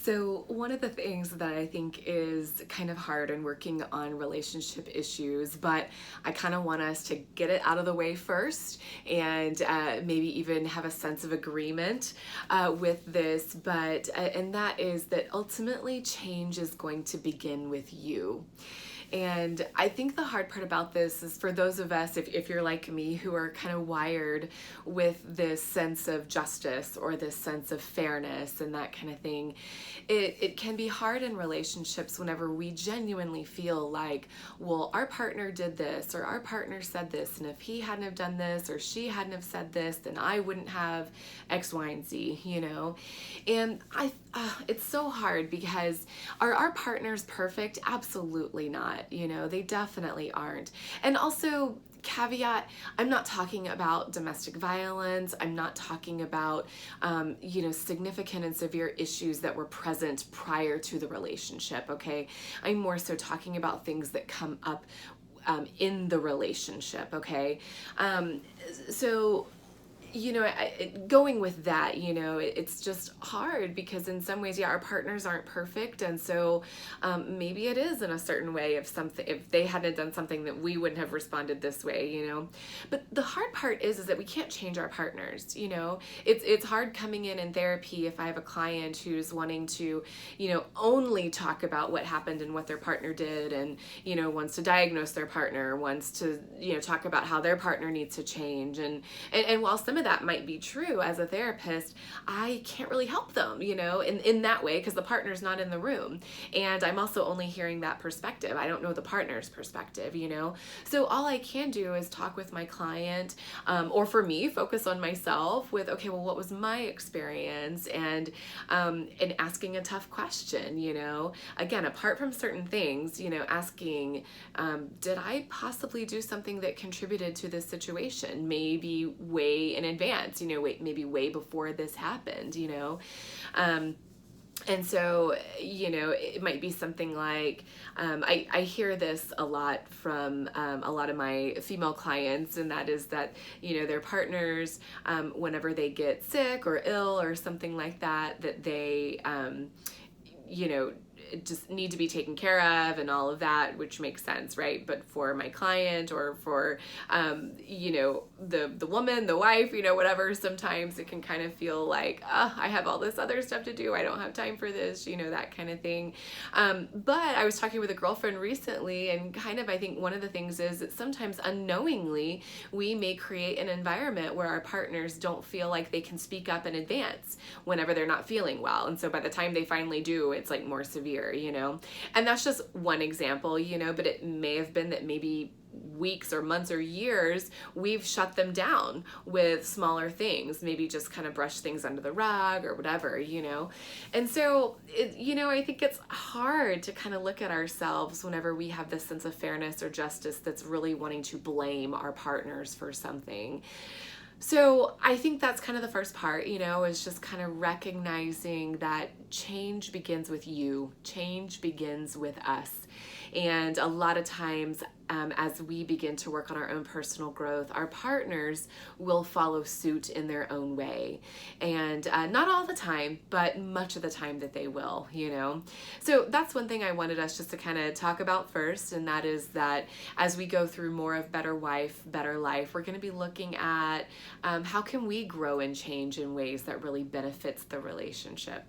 So, one of the things that I think is kind of hard in working on relationship issues, but I kind of want us to get it out of the way first and maybe even have a sense of agreement with this. And that is that ultimately change is going to begin with you. And I think the hard part about this is for those of us, if you're like me, who are kind of wired with this sense of justice or this sense of fairness and that kind of thing, it can be hard in relationships whenever we genuinely feel like, well, our partner did this or our partner said this, and if he hadn't have done this or she hadn't have said this, then I wouldn't have X, Y, and Z, you know? And it's so hard because are our partners perfect? Absolutely not. You know, they definitely aren't. And also, caveat, I'm not talking about domestic violence. I'm not talking about, significant and severe issues that were present prior to the relationship, okay? I'm more so talking about things that come up in the relationship, okay? So going with that, it's just hard because in some ways, yeah, our partners aren't perfect. And so maybe it is in a certain way if they hadn't done something that we wouldn't have responded this way, But the hard part is that we can't change our partners, It's hard coming in therapy if I have a client who's wanting to, only talk about what happened and what their partner did and, wants to diagnose their partner, wants to, talk about how their partner needs to change. And while some of that might be true as a therapist, I can't really help them, in that way because the partner's not in the room. And I'm also only hearing that perspective. I don't know the partner's perspective, So all I can do is talk with my client, or for me, focus on myself with, okay, well, what was my experience? And asking a tough question, Again, apart from certain things, asking, did I possibly do something that contributed to this situation? Maybe way in advance, maybe way before this happened, and so, it might be something like, I hear this a lot from a lot of my female clients, and that is that, their partners, whenever they get sick or ill or something like that, that they, just need to be taken care of and all of that, which makes sense, right? But for my client or for, the woman, the wife, whatever, sometimes it can kind of feel like, I have all this other stuff to do. I don't have time for this, that kind of thing. But I was talking with a girlfriend recently, and kind of, I think one of the things is that sometimes unknowingly, we may create an environment where our partners don't feel like they can speak up in advance whenever they're not feeling well. And so by the time they finally do, it's like more severe, and that's just one example, but it may have been that maybe weeks or months or years we've shut them down with smaller things, maybe just kind of brush things under the rug or whatever, and so I think it's hard to kind of look at ourselves whenever we have this sense of fairness or justice that's really wanting to blame our partners for something. So I think that's kind of the first part, is just kind of recognizing that change begins with you. Change begins with us. And a lot of times, as we begin to work on our own personal growth, our partners will follow suit in their own way. And not all the time, but much of the time that they will, So that's one thing I wanted us just to kind of talk about first. And that is that as we go through more of Better Wife, Better Life, we're going to be looking at how can we grow and change in ways that really benefits the relationship.